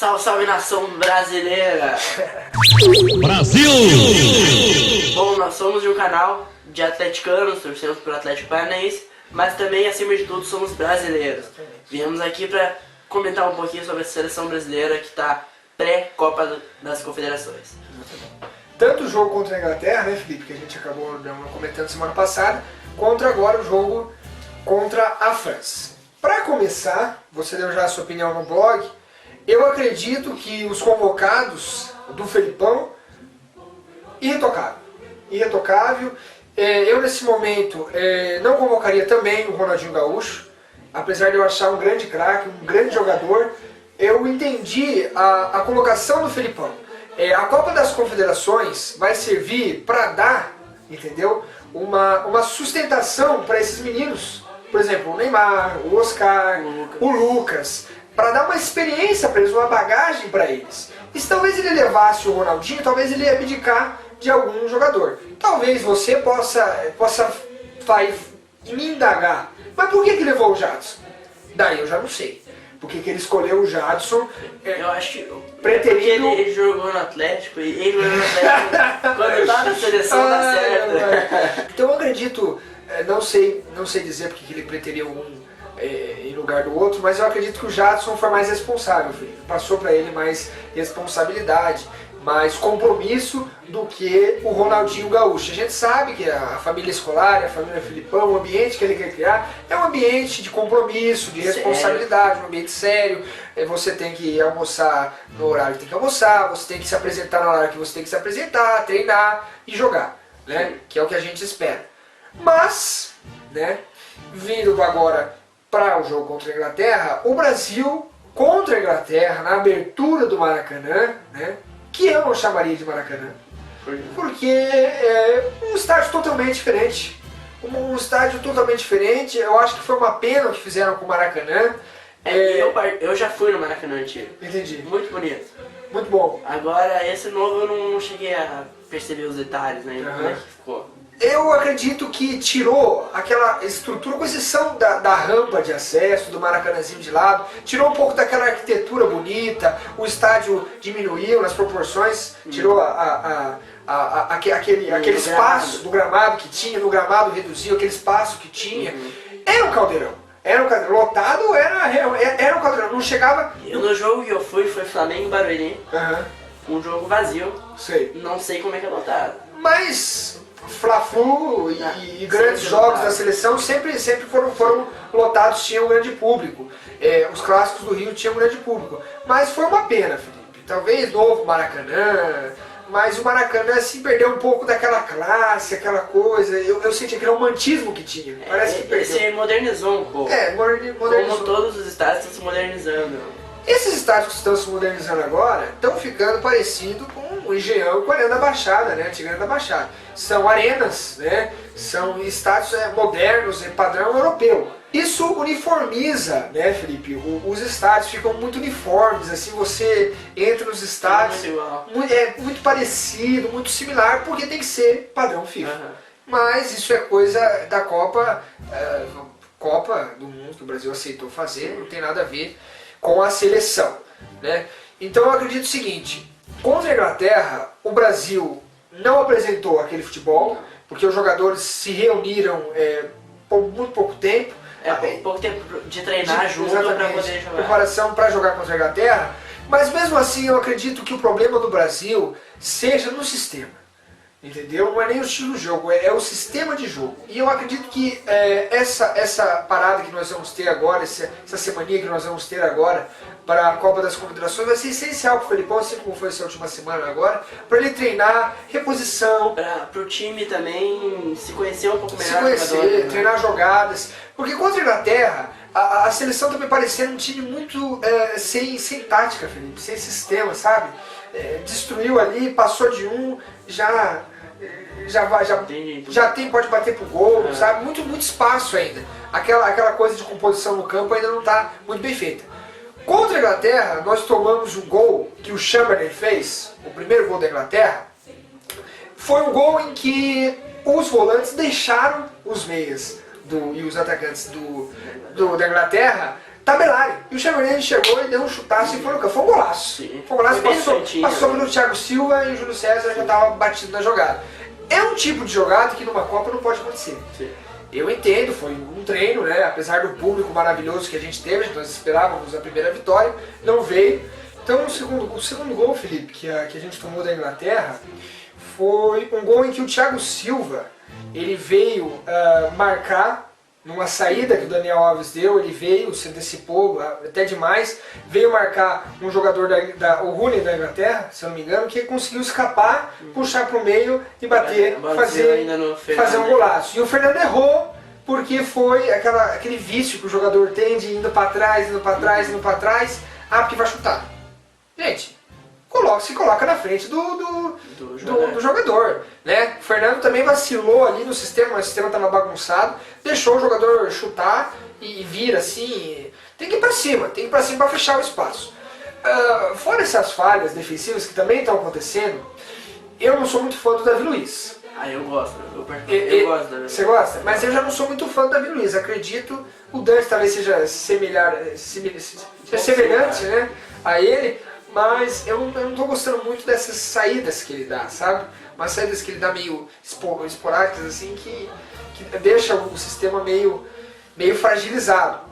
Salve, salve, nação brasileira! Brasil! Bom, nós somos de um canal de atleticanos, torcemos pelo Atlético Paranaense, mas também, acima de tudo, somos brasileiros. Viemos aqui para comentar um pouquinho sobre a seleção brasileira que está pré-Copa das Confederações. Tanto o jogo contra a Inglaterra, né, Felipe, que a gente acabou comentando semana passada, contra agora o jogo contra a França. Para começar, você deu já a sua opinião no blog, eu acredito que os convocados do Felipão, irretocável. Eu nesse momento não convocaria também o Ronaldinho Gaúcho, apesar de eu achar um grande craque, um grande jogador. Eu entendi a colocação do Felipão. A Copa das Confederações vai servir para dar, entendeu, uma sustentação para esses meninos. Por exemplo, o Neymar, o Oscar, o Lucas, para dar uma experiência para eles, uma bagagem para eles. E se talvez ele levasse o Ronaldinho, talvez ele ia abdicar de algum jogador. Talvez você possa me indagar, mas por que ele levou o Jadson? Daí eu já não sei. Por que ele escolheu o Jadson? Eu acho que preterido... ele jogou no Atlético e ele jogou no Atlético quando tá na seleção dá certo. Então eu acredito, não sei dizer porque ele preteriu um em lugar do outro, mas eu acredito que o Jadson foi mais responsável, Felipe. Passou para ele mais responsabilidade, mais compromisso do que o Ronaldinho Gaúcho. A gente sabe que a família escolar, a família Felipão, o ambiente que ele quer criar é um ambiente de compromisso, de responsabilidade, um ambiente sério. Você tem que almoçar no horário que tem que almoçar, você tem que se apresentar na hora que você tem que se apresentar, treinar e jogar, né? Que é o que a gente espera. Mas, né, vindo agora para o jogo contra a Inglaterra, o Brasil contra a Inglaterra, na abertura do Maracanã, né, que eu não chamaria de Maracanã, porque é um estádio totalmente diferente. Um estádio totalmente diferente. Eu acho que foi uma pena o que fizeram com o Maracanã. Eu já fui no Maracanã antigo. Entendi. Muito bonito. Muito bom. Agora, esse novo eu não cheguei a perceber os detalhes, né? Como é que ficou. Eu acredito que tirou aquela estrutura, com exceção da rampa de acesso, do Maracanãzinho de lado, tirou um pouco daquela arquitetura bonita, o estádio diminuiu nas proporções, tirou aquele espaço do gramado que tinha, no gramado reduziu aquele espaço que tinha. Era um caldeirão. Era um caldeirão. Lotado era um caldeirão. Não chegava... No jogo que eu fui, foi Flamengo e Barueri. Um jogo vazio. Sei. Não sei como é que é lotado. Mas... Fla-Flu e grandes jogos da seleção sempre foram lotados, tinham um grande público. Os clássicos do Rio tinham um grande público. Mas foi uma pena, Felipe. Talvez novo Maracanã, mas o Maracanã assim perdeu um pouco daquela classe, aquela coisa. Eu senti aquele romantismo que tinha. Parece que perdeu. Ele se modernizou um pouco. Modernizou. Como todos os estádios estão se modernizando. Esses estádios que estão se modernizando agora estão ficando parecido com o Engenhão e com a Arena da Baixada, né? A antiga Arena da Baixada. São arenas, né? São estádios modernos, padrão europeu. Isso uniformiza, né, Felipe? Os estádios ficam muito uniformes, assim, você entra nos estádios, muito parecido, muito similar, porque tem que ser padrão FIFA. Mas isso é coisa da Copa do Mundo que o Brasil aceitou fazer, não tem nada a ver com a seleção, né? Então eu acredito o seguinte, contra a Inglaterra, o Brasil não apresentou aquele futebol, porque os jogadores se reuniram por muito pouco tempo. Pouco tempo de treinar junto para poder jogar. Preparação para jogar contra a Inglaterra, mas mesmo assim eu acredito que o problema do Brasil seja no sistema. Entendeu? Não é nem o estilo de jogo, é o sistema de jogo. E eu acredito que essa parada que nós vamos ter agora, essa semaninha que nós vamos ter agora para a Copa das Confederações vai ser essencial para o Felipão, assim como foi essa última semana agora, para ele treinar, reposição. Para o time também se conhecer um pouco melhor. Se conhecer, treinar jogadas. Porque contra a Inglaterra, a seleção também parecia um time muito sem tática, Felipe, sem sistema, sabe? Destruiu ali, passou de um, já pode bater pro gol, sabe? Muito espaço ainda. Aquela coisa de composição no campo ainda não está muito bem feita. Contra a Inglaterra, nós tomamos um gol que o Chamberlain fez, o primeiro gol da Inglaterra. Foi um gol em que os volantes deixaram os meias e os atacantes da Inglaterra tabelarem. E o Xavi Hernandes chegou e deu um chutaço e foi no campo. Foi um golaço. Sim. Foi um golaço, Foi bem passou certinho, pelo Thiago Silva e o Júlio César já estava batido na jogada. É um tipo de jogada que numa Copa não pode acontecer. Sim. Eu entendo, foi um treino, né? Apesar do público maravilhoso que a gente teve, nós esperávamos a primeira vitória, não veio. Então o segundo gol, Felipe, que a gente tomou da Inglaterra, foi um gol em que o Thiago Silva ele veio marcar numa saída que o Daniel Alves deu, ele veio, se antecipou até demais, veio marcar um jogador o Rooney da Inglaterra, se eu não me engano, que conseguiu escapar, puxar para o meio e bater, fazer um golaço. E o Fernando errou, porque foi aquele vício que o jogador tem de indo para trás, indo para trás, indo para trás, porque vai chutar. Gente, se coloca na frente do jogador, né? O Fernando também vacilou ali no sistema, o sistema estava bagunçado, deixou o jogador chutar e vira assim. Tem que ir para cima para fechar o espaço. Fora essas falhas defensivas que também estão acontecendo, eu não sou muito fã do Davi Luiz. Eu gosto, eu gosto da Você gosta? Mas eu já não sou muito fã do Davi Luiz. Acredito, o Dante talvez seja semelhante, né, a ele. Mas eu não tô gostando muito dessas saídas que ele dá, sabe? Umas saídas que ele dá meio esporádicas, assim, que deixa o sistema meio fragilizado.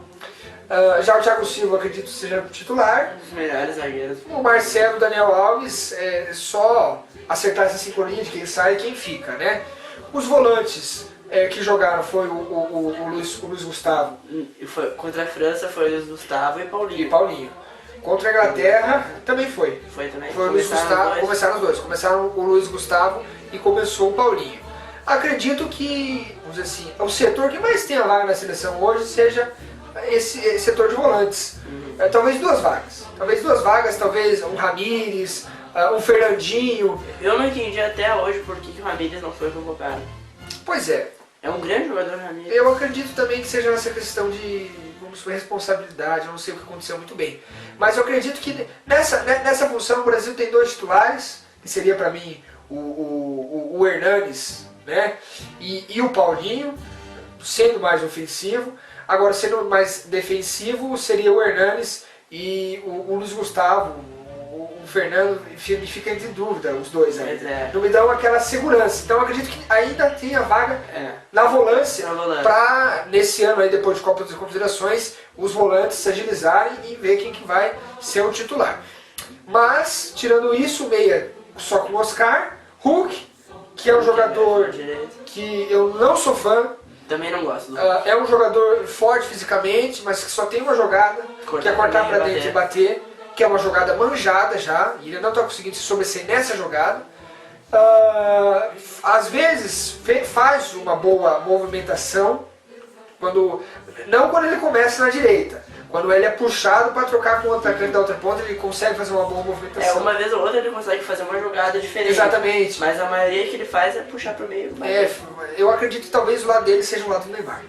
Já o Thiago Silva, acredito, seja titular. Um dos melhores zagueiros. O Marcelo, o Daniel Alves, é só acertar essa sincronia de quem sai e quem fica, né? Os volantes que jogaram foi o Luiz Gustavo. Contra a França foi o Luiz Gustavo e Paulinho. Contra a Inglaterra também foi. Foi também? Foi o Luiz Gustavo, começaram os dois. Começaram o Luiz Gustavo e começou o Paulinho. Acredito que, vamos dizer assim, o setor que mais tem a vaga na seleção hoje seja esse setor de volantes. Talvez duas vagas. Talvez um Ramírez, um Fernandinho. Eu não entendi até hoje por que o Ramírez não foi convocado. Pois é. É um grande jogador, Ramírez. Eu acredito também que seja nessa questão de responsabilidade, eu não sei o que aconteceu muito bem. Mas eu acredito que nessa função o Brasil tem dois titulares, que seria para mim o Hernanes, né? E o Paulinho, sendo mais ofensivo. Agora, sendo mais defensivo, seria o Hernanes e o Luiz Gustavo. O Fernando fica entre dúvida, os dois ainda. Não me dão aquela segurança. Então eu acredito que ainda tem a vaga na volância para, nesse ano aí, depois de Copa das Confederações, os volantes se agilizarem e ver quem que vai ser o titular. Mas, tirando isso, o meia só com o Oscar, Hulk, que é um jogador que eu não sou fã. Também não gosto. É um jogador forte fisicamente, mas que só tem uma jogada, que é cortar para dentro e bater. Que é uma jogada manjada já, e ele não está conseguindo se sobressair nessa jogada. Às vezes faz uma boa movimentação, não quando ele começa na direita, quando ele é puxado para trocar com o atacante da outra ponta, ele consegue fazer uma boa movimentação. Uma vez ou outra ele consegue fazer uma jogada diferente. Exatamente. Mas a maioria que ele faz é puxar para o meio. Eu acredito que talvez o lado dele seja o lado do Neymar.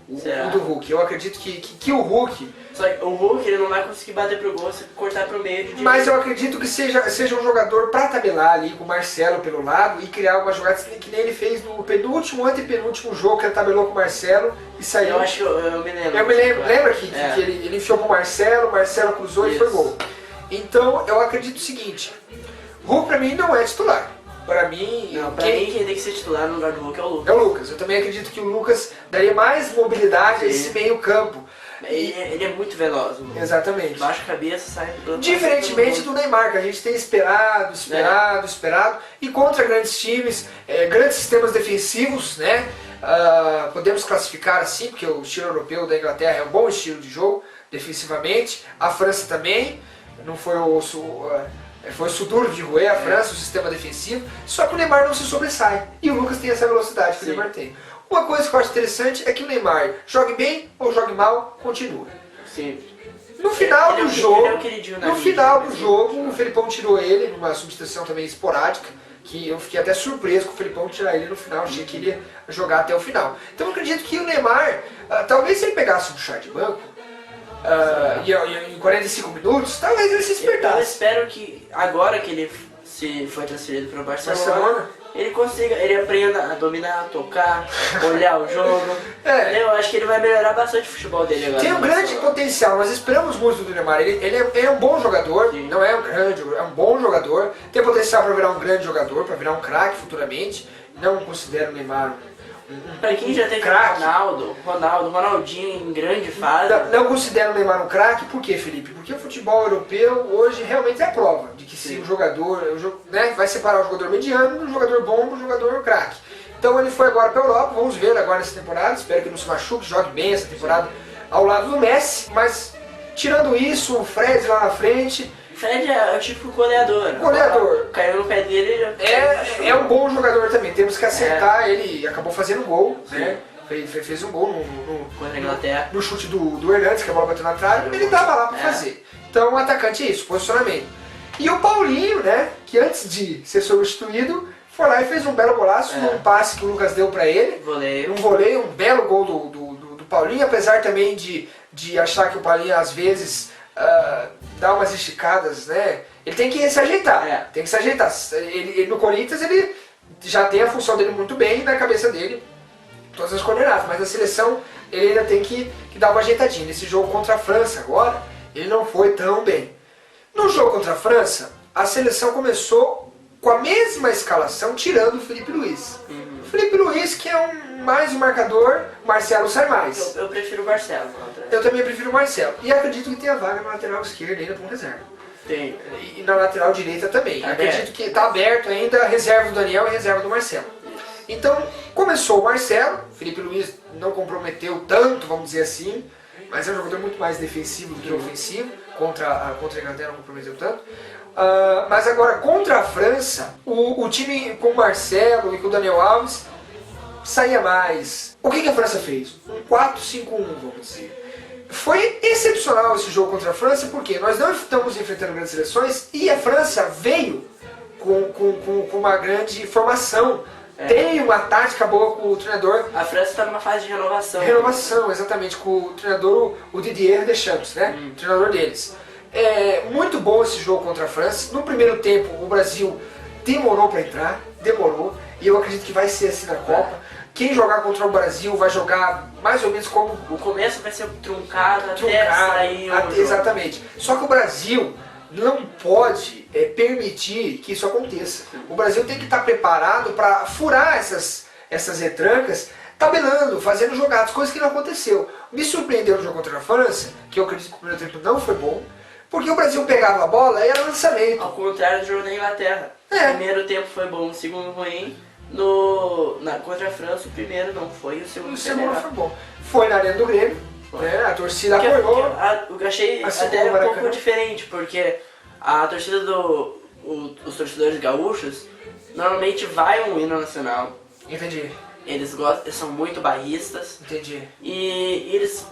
O do Hulk. Eu acredito que o Hulk... Só que o Hulk ele não vai conseguir bater pro gol se cortar pro meio de direito. Mas eu acredito que seja um jogador para tabelar ali com o Marcelo pelo lado e criar uma jogada que nem ele fez no penúltimo, antepenúltimo jogo, que ele tabelou com o Marcelo e saiu. Eu acho que eu me lembro. Eu me lembro. Lembra que ele enfiou pro Marcelo cruzou e foi gol. Então eu acredito o seguinte, Hulk pra mim não é titular. Pra mim, quem tem que ser titular no lugar do Hulk é o Lucas. É o Lucas. Eu também acredito que o Lucas daria mais mobilidade a esse meio campo. Ele é muito veloz. Exatamente. Baixa a cabeça, sai... Diferentemente do Neymar, que a gente tem esperado. E contra grandes times, grandes sistemas defensivos, né? Podemos classificar assim, porque o estilo europeu da Inglaterra é um bom estilo de jogo, defensivamente. A França também. Não foi foi o Suduro de Rouet, a França, o sistema defensivo. Só que o Neymar não se sobressai. E o Lucas tem essa velocidade que o Neymar tem. Uma coisa que eu acho interessante é que o Neymar, jogue bem ou jogue mal, continua. Sim. No final do jogo, o Felipão tirou ele, numa substituição também esporádica, que eu fiquei até surpreso com o Felipão tirar ele no final, achei que ele ia jogar até o final. Então eu acredito que o Neymar, talvez se ele pegasse um chá de banco, em 45 minutos, talvez ele se despertasse. Eu espero que agora que ele foi transferido para o Barcelona, ele aprenda a dominar, a tocar, olhar o jogo. Eu acho que ele vai melhorar bastante o futebol dele agora. Tem um grande potencial, nós esperamos muito do Neymar. Ele é um bom jogador, Sim. não é um grande jogador, é um bom jogador. Tem potencial para virar um grande jogador, para virar um craque futuramente. Não considero o Neymar Pra quem já teve craque. Ronaldinho em grande fase. Não considero o Neymar um craque, por quê, Felipe? Porque o futebol europeu hoje realmente é a prova de que se o jogador vai separar o jogador mediano do jogador bom do jogador craque. Então ele foi agora para a Europa, vamos ver agora nessa temporada, espero que não se machuque, jogue bem essa temporada ao lado do Messi, mas tirando isso, o Fred lá na frente... Fred é o tipo goleador. Goleador. Caiu no pé dele já... É um bom jogador também, temos que acertar, ele acabou fazendo gol, né? Fez um gol Contra a Inglaterra. no chute do Hernandes, que a bola bateu na trave, ele tava lá para fazer. Então o atacante é isso, posicionamento. E o Paulinho, né, que antes de ser substituído, foi lá e fez um belo golaço, num passe que o Lucas deu para ele. Um voleio, um belo gol do Paulinho, apesar também de achar que o Paulinho às vezes dá umas esticadas, né? Ele tem que se ajeitar, tem que se ajeitar. Ele no Corinthians ele já tem a função dele muito bem na cabeça dele, todas as coordenadas, mas na seleção ele ainda tem que dar uma ajeitadinha. Nesse jogo contra a França agora, ele não foi tão bem. No jogo contra a França, a seleção começou com a mesma escalação, tirando o Felipe Luiz. O Felipe Luiz, que é mais um marcador, o Marcelo sai mais. Eu prefiro o Marcelo. Eu também prefiro o Marcelo. E acredito que tem a vaga na lateral esquerda ainda para um reserva. Tem. E na lateral direita também. Acredito que está aberto ainda a reserva do Daniel e a reserva do Marcelo. Então, começou o Marcelo, Felipe Luiz não comprometeu tanto, vamos dizer assim, mas é um jogador muito mais defensivo do que ofensivo, contra a Inglaterra não comprometeu tanto. Mas agora, contra a França, o time com o Marcelo e com o Daniel Alves saía mais. O que a França fez? Um 4-5-1, vamos dizer. Foi excepcional esse jogo contra a França, porque nós não estamos enfrentando grandes seleções e a França veio com uma grande formação. Tem uma tática boa com o treinador. A França está numa fase de renovação. Renovação, exatamente, com o treinador, o Didier Deschamps, né? O treinador deles. É muito bom esse jogo contra a França. No primeiro tempo, o Brasil demorou para entrar, demorou, e eu acredito que vai ser assim na Copa. Quem jogar contra o Brasil vai jogar mais ou menos como... O começo vai ser truncado até sair o jogo. Exatamente. Só que o Brasil não pode permitir que isso aconteça. O Brasil tem que estar preparado para furar essas retrancas, tabelando, fazendo jogadas, coisas que não aconteceu. Me surpreendeu no jogo contra a França, que eu acredito que o primeiro tempo não foi bom, porque o Brasil pegava a bola e era lançamento. Ao contrário do jogo da Inglaterra. O primeiro tempo foi bom, o segundo ruim. Contra a França, o primeiro não foi, o segundo foi bom. Foi na Arena do Grêmio, né? A torcida apoiou. O que eu achei até um pouco diferente, porque a torcida os torcedores gaúchos normalmente vai um hino nacional. Entendi. Eles são muito bairristas. Entendi. E eles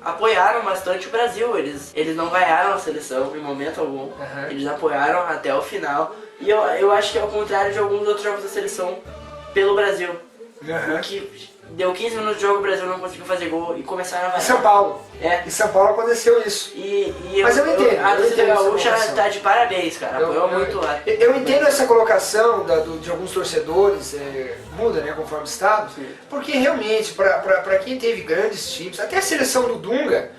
apoiaram bastante o Brasil. Eles não vaiaram a seleção em momento algum. Eles apoiaram até o final. E eu acho que é ao contrário de alguns outros jogos da seleção pelo Brasil. Que deu 15 minutos de jogo, o Brasil não conseguiu fazer gol e começaram a vaiar. Em São Paulo. Em São Paulo aconteceu isso. Mas eu entendo. A torcida gaúcha tá de parabéns, cara. Apoiou muito lá. Eu entendo essa colocação de alguns torcedores, muda, né, conforme o estado, porque realmente, para quem teve grandes times, até a seleção do Dunga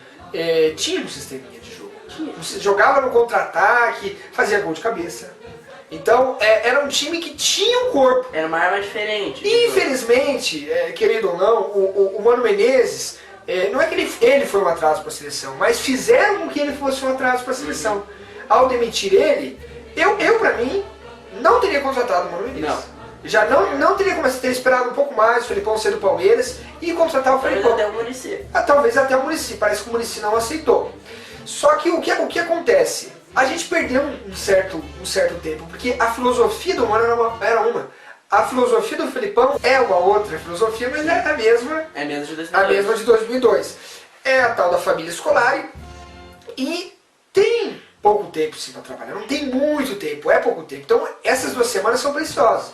tinha um sisteminha de jogo. Você jogava no contra-ataque, fazia gol de cabeça. Então, era um time que tinha um corpo. Era uma arma diferente. E, infelizmente, querendo ou não, o Mano Menezes, não é que ele foi um atraso para a seleção, mas fizeram com que ele fosse um atraso para a seleção. Ao demitir ele, eu para mim, não teria contratado o Mano Menezes. Não. Já não teria começado a ter esperado um pouco mais o Felipão ser do Palmeiras e contratar o Felipão. Talvez até o Muricy. Talvez até o Muricy. Parece que o Muricy não aceitou. Só que o que acontece? A gente perdeu um certo tempo, porque a filosofia do Mano era uma. A filosofia do Felipão é uma outra filosofia, mas é a mesma. É a mesma de 2002. A mesma de 2002. É a tal da família escolar e tem pouco tempo sim para trabalhar. Não tem muito tempo, é pouco tempo. Então essas 2 semanas são preciosas.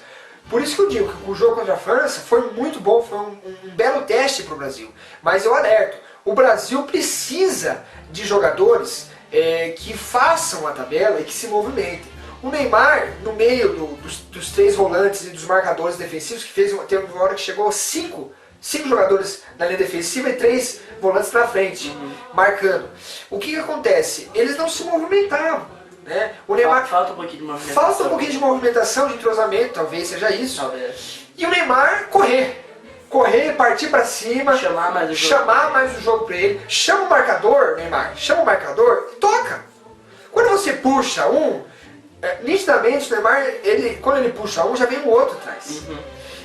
Por isso que eu digo que o jogo contra a França foi muito bom, foi um belo teste para o Brasil. Mas eu alerto, o Brasil precisa de jogadores que façam a tabela e que se movimentem. O Neymar, no meio dos três volantes e dos marcadores defensivos, que tem uma hora que chegou a cinco jogadores na linha defensiva e 3 volantes na frente, marcando. O que acontece? Eles não se movimentavam. Né? O Neymar falta um pouquinho de movimentação. Falta um pouquinho de movimentação, de entrosamento, talvez seja isso. Talvez. E o Neymar correr, partir pra cima, chamar mais o jogo pra ele. Chama o marcador, Neymar, chama o marcador e toca. Quando você puxa um, nitidamente o Neymar, quando ele puxa um, já vem o outro atrás.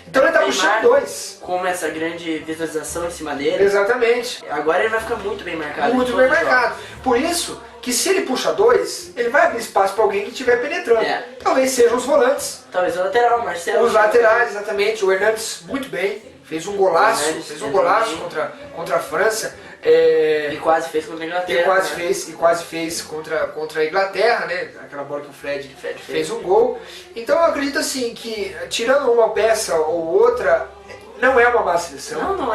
Então ele tá puxando 2. Com essa grande visualização em cima dele. Exatamente. Agora ele vai ficar muito bem marcado. Muito bem marcado. Por isso que se ele puxa 2, ele vai abrir espaço para alguém que estiver penetrando. Talvez sejam os volantes. Talvez o lateral, Marcelo. Os laterais, exatamente. O Hernandes muito bem. Fez um golaço. Contra a França. E quase fez contra a Inglaterra. E quase fez contra a Inglaterra, né? Aquela bola que o Fred fez um gol. Então eu acredito assim que, tirando uma peça ou outra, não é uma má seleção. Não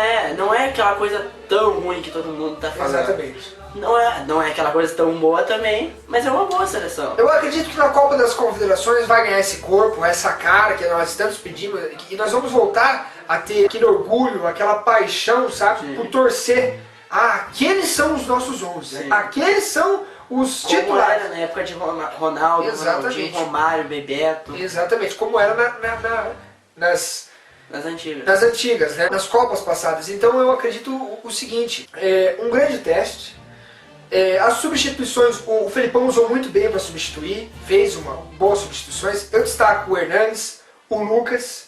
é aquela coisa tão ruim que todo mundo tá falando. Exatamente. Não é aquela coisa tão boa também, mas é uma boa seleção. Eu acredito que na Copa das Confederações vai ganhar esse corpo, essa cara que nós tantos pedimos, e nós vamos voltar a ter aquele orgulho, aquela paixão, sabe, por torcer. Aqueles são os nossos 11, né? Aqueles são os como titulares. Era na época de Ronaldo, Ronaldinho, Romário, Bebeto. Exatamente, como era nas antigas, né? Nas Copas passadas. Então eu acredito o seguinte, um grande teste. As substituições, o Felipão usou muito bem para substituir, fez boas substituições. Eu destaco o Hernandes, o Lucas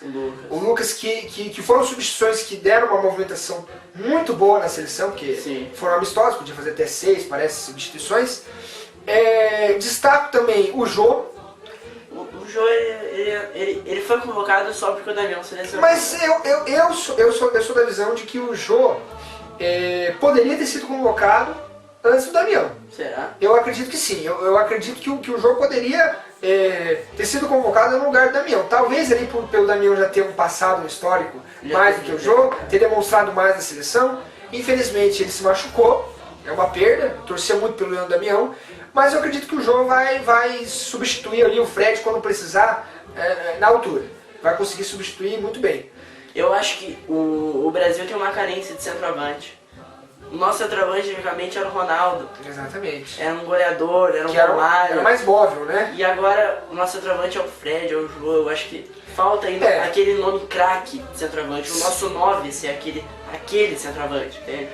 que foram substituições que deram uma movimentação muito boa na seleção, porque foram amistosos, podia fazer até 6, parece, substituições. Destaco também o Jô. O Jô, ele foi convocado só porque o Damião selecionou. Mas eu sou da visão de que o Jô poderia ter sido convocado antes do Damião. Será? Eu acredito que sim. Eu acredito que o Jô poderia ter sido convocado no lugar do Damião. Talvez ali pelo Damião já ter um passado histórico mais do que o Jô, ter demonstrado mais na seleção. Infelizmente ele se machucou, é uma perda, torcia muito pelo Leandro Damião, mas eu acredito que o Jô vai substituir ali o Fred quando precisar na altura. Vai conseguir substituir muito bem. Eu acho que o Brasil tem uma carência de centroavante. O nosso centroavante, antigamente, era o Ronaldo. Exatamente. Era um goleador, era um Romário. Era mais móvel, né? E agora, o nosso centroavante é o Fred, é o Jô. Eu acho que falta ainda aquele nome craque de centroavante. O nosso 9 ser aquele centroavante, entende?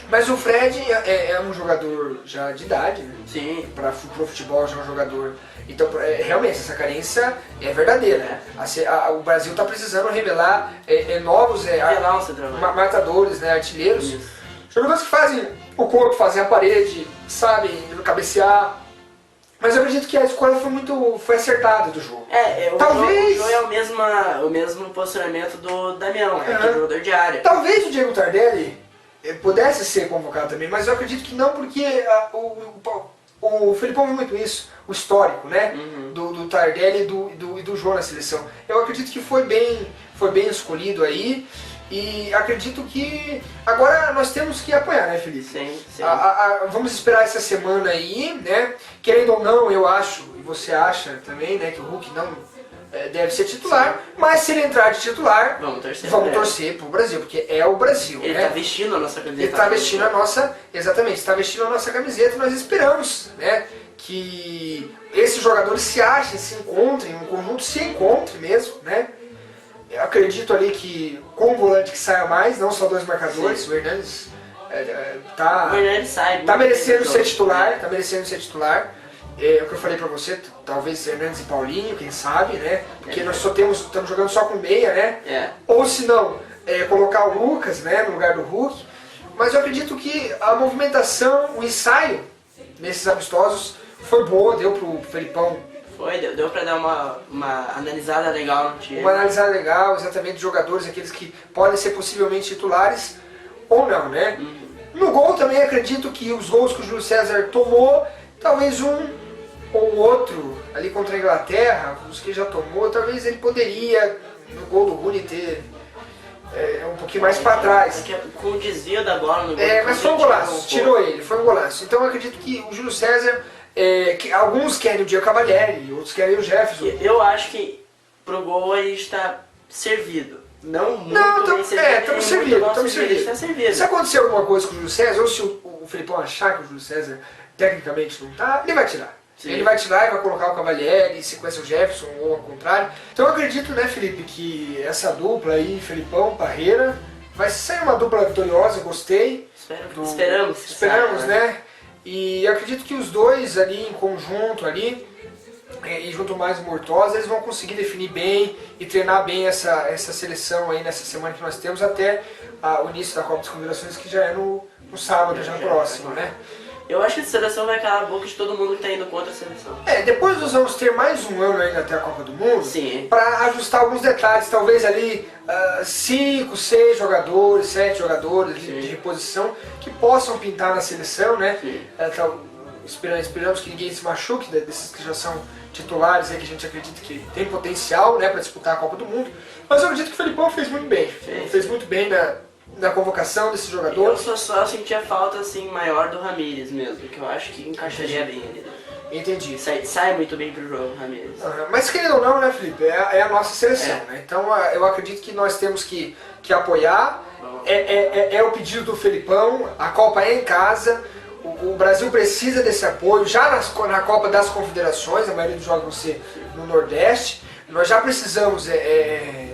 Mas o Fred é um jogador já de idade, né? Sim. Pro futebol já é um jogador. Então, realmente, essa carência é verdadeira. O Brasil está precisando revelar novos matadores, né? Artilheiros. Isso. Jogadores que fazem o corpo, fazem a parede, sabem cabecear. Mas eu acredito que a escolha foi acertada do jogo. Talvez o Jô é o mesmo posicionamento do Damião, aquele jogador de área. Talvez o Diego Tardelli pudesse ser convocado também, mas eu acredito que não, porque o Felipão viu muito isso, o histórico, né? Do Tardelli e do Jô na seleção. Eu acredito que foi bem escolhido aí. E acredito que agora nós temos que apoiar, né, Felipe? Sim. Vamos esperar essa semana aí, né? Querendo ou não, eu acho, e você acha também, né, que o Hulk não deve ser titular, mas se ele entrar de titular, vamos torcer pro Brasil, porque é o Brasil, ele né? Tá vestindo a nossa camiseta. Ele tá vestindo está vestindo a nossa camiseta, e nós esperamos, né, que esses jogadores se achem, se encontrem, um conjunto se encontre mesmo, né? Eu acredito ali que com o volante que saia mais, não só 2 marcadores, o Hernandes tá merecendo ser titular, É o que eu falei pra você, talvez Hernandes e Paulinho, quem sabe, né? Porque nós estamos jogando só com meia, né? Ou se não, colocar o Lucas, né, no lugar do Hulk. Mas eu acredito que a movimentação, o ensaio nesses amistosos foi boa, deu pro Felipão. Deu pra dar uma analisada legal no time. Uma analisada legal, exatamente, de jogadores, aqueles que podem ser possivelmente titulares ou não, né? No gol também acredito que os gols que o Júlio César tomou, talvez um ou outro ali contra a Inglaterra, os que já tomou, talvez ele poderia, no gol do Rooney, ter um pouquinho mais para trás. Com o desvio da bola no gol. Mas foi um golaço, tirou ele, foi um golaço. Então eu acredito que o Júlio César que alguns querem o Diego Cavalieri, outros querem o Jefferson. Eu acho que pro gol a gente tá servido. Não muito Não, bem servido. estamos servidos, estamos A gente tá servido. Se acontecer alguma coisa com o Júlio César, ou se o Felipão achar que o Júlio César tecnicamente não tá, ele vai tirar. Sim. Ele vai tirar e vai colocar o Cavalieri, em sequência o Jefferson, ou ao contrário. Então eu acredito, né, Felipe, que essa dupla aí, Felipão, Parreira, vai ser uma dupla vitoriosa, gostei. Esperamos, né? E eu acredito que os dois ali em conjunto ali, e junto mais o Mortosa, eles vão conseguir definir bem e treinar bem essa seleção aí nessa semana que nós temos até o início da Copa das Confederações, que já é no sábado, já próximo, né? Eu acho que a seleção vai calar a boca de todo mundo que tá indo contra a seleção. Depois nós vamos ter mais um ano ainda até a Copa do Mundo. Sim. Para ajustar alguns detalhes, talvez ali 5, 6 jogadores, 7 jogadores de reposição que possam pintar na seleção, né? Esperamos que ninguém se machuque desses que já são titulares aí, que a gente acredita que tem potencial, né, para disputar a Copa do Mundo. Mas eu acredito que o Felipão fez muito bem. Fez muito bem na convocação desses jogadores. Eu só sentia falta assim maior do Ramírez mesmo, que eu acho que encaixaria bem ali. Entendi. Sai muito bem pro jogo, Ramírez. Mas querendo ou não, né, Felipe, é a nossa seleção, né? Então eu acredito que nós temos que apoiar. É o pedido do Felipão, a Copa é em casa, o Brasil precisa desse apoio, já na Copa das Confederações, a maioria dos jogos vão ser no Nordeste. Nós já precisamos,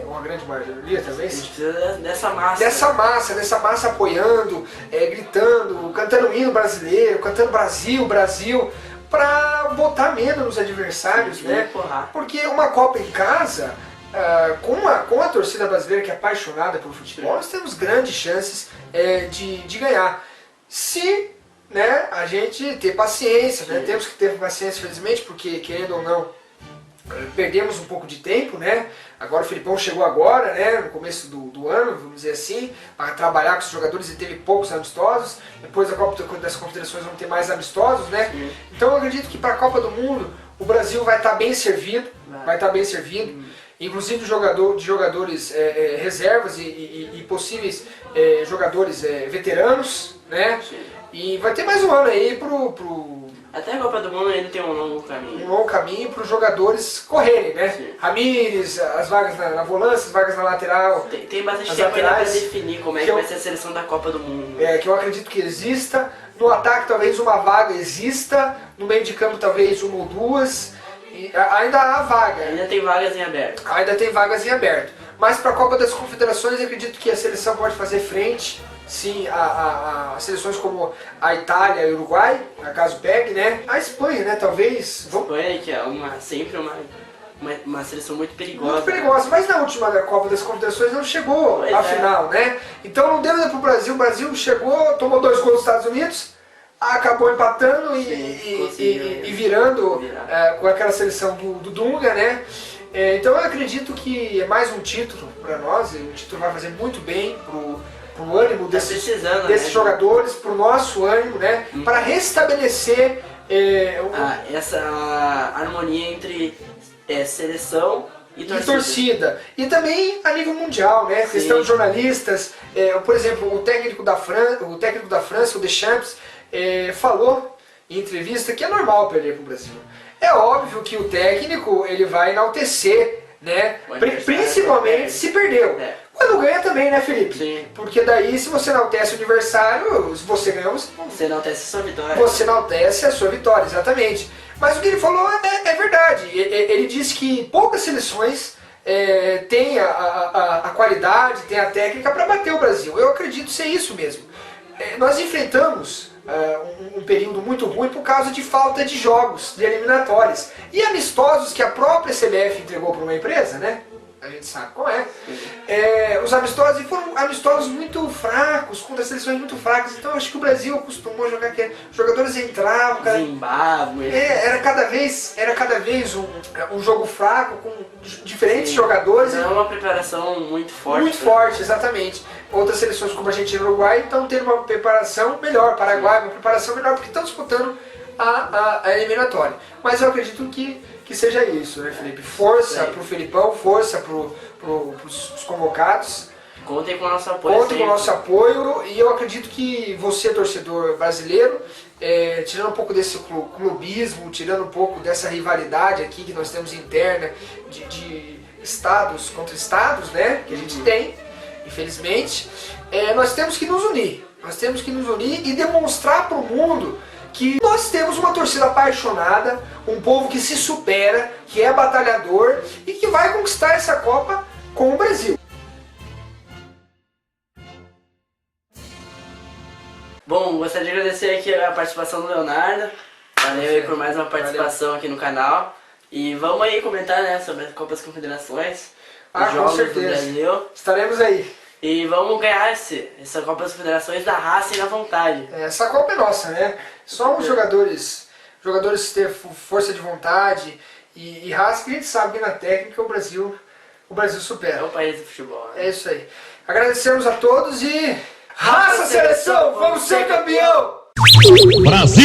uma grande maioria talvez, A gente precisa dessa massa. Dessa massa apoiando, gritando, cantando o hino brasileiro, cantando Brasil, Brasil, para botar medo nos adversários, né? Porque uma Copa em casa, com a torcida brasileira que é apaixonada pelo futebol, nós temos grandes chances de ganhar. Se, né, a gente ter paciência, né? Temos que ter paciência, felizmente, porque querendo ou não, perdemos um pouco de tempo, né? Agora o Felipão chegou agora, né, no começo do ano, vamos dizer assim, para trabalhar com os jogadores e teve poucos amistosos. Depois da Copa das Confederações vão ter mais amistosos, né? Então eu acredito que para a Copa do Mundo o Brasil vai estar bem servido, inclusive de jogadores reservas e possíveis jogadores veteranos, né? E vai ter mais um ano aí até a Copa do Mundo ainda tem um longo caminho. Um longo caminho para os jogadores correrem, né? Sim. Ramírez, as vagas na volância, as vagas na lateral. Tem bastante tempo ainda para definir como é que vai ser a seleção da Copa do Mundo. Que eu acredito que exista. No ataque talvez uma vaga exista. No meio de campo talvez uma ou duas. E ainda há vaga. Ainda tem vagas em aberto. Ainda tem vagas em aberto. Mas para a Copa das Confederações eu acredito que a seleção pode fazer frente. Sim, a seleções como a Itália e o Uruguai, caso pegue, né? A Espanha, né? Talvez. A Espanha, que é sempre uma seleção muito perigosa. Muito perigosa, mas na última Copa das Confederações não chegou à final, né? Então não deu para o Brasil. O Brasil chegou, tomou 2 gols dos Estados Unidos, acabou empatando e virando com aquela seleção do Dunga, né? Então eu acredito que é mais um título para nós, e o título vai fazer muito bem pro ânimo desses jogadores, pro nosso ânimo, né? Para restabelecer essa harmonia entre seleção e torcida. E também a nível mundial, né? Questão de jornalistas, por exemplo, o técnico da França, o Deschamps, falou em entrevista que é normal perder pro Brasil. É óbvio que o técnico ele vai enaltecer, né? Principalmente se perdeu. Quando ganha também, né, Felipe? Sim. Porque daí, se você enaltece o adversário, se você ganhou, você enaltece a sua vitória. Você enaltece a sua vitória, exatamente. Mas o que ele falou é verdade. Ele disse que poucas seleções têm a qualidade, têm a técnica para bater o Brasil. Eu acredito ser isso mesmo. Nós enfrentamos um período muito ruim por causa de falta de jogos, de eliminatórias. E amistosos que a própria CBF entregou para uma empresa, né? A gente sabe qual os amistosos, e foram amistosos muito fracos, contra seleções muito fracas. Então eu acho que o Brasil acostumou a jogar que os jogadores entravam, Zimbábue. Era cada vez um jogo fraco, com diferentes jogadores. Não é uma preparação muito forte. Muito forte, exatamente. Outras seleções como a Argentina e o Uruguai estão tendo uma preparação melhor, Paraguai uma preparação melhor, porque estão disputando a eliminatória. Mas eu acredito que seja isso, né, Felipe? Força pro Felipão, força pros convocados. Contem com o nosso apoio. Contem com o sempre. nosso apoio e eu acredito que você, torcedor brasileiro, tirando um pouco desse clubismo, tirando um pouco dessa rivalidade aqui que nós temos interna de estados contra estados, né, que a gente tem, infelizmente, nós temos que nos unir. Nós temos que nos unir e demonstrar para o mundo que nós temos uma torcida apaixonada, um povo que se supera, que é batalhador e que vai conquistar essa Copa com o Brasil. Bom, gostaria de agradecer aqui a participação do Leonardo. Valeu aí por mais uma participação aqui no canal. E vamos aí comentar, né, sobre as Copas Confederações, os Com jogos do certeza. Brasil. Estaremos aí. E vamos ganhar essa Copa das Confederações da raça e na vontade. Essa Copa é nossa, né? Só os jogadores ter força de vontade e raça, que a gente sabe que na técnica o Brasil É supera. o país do futebol, né? É isso aí. Agradecemos a todos e... Raça Seleção, vamos ser campeão! Brasil!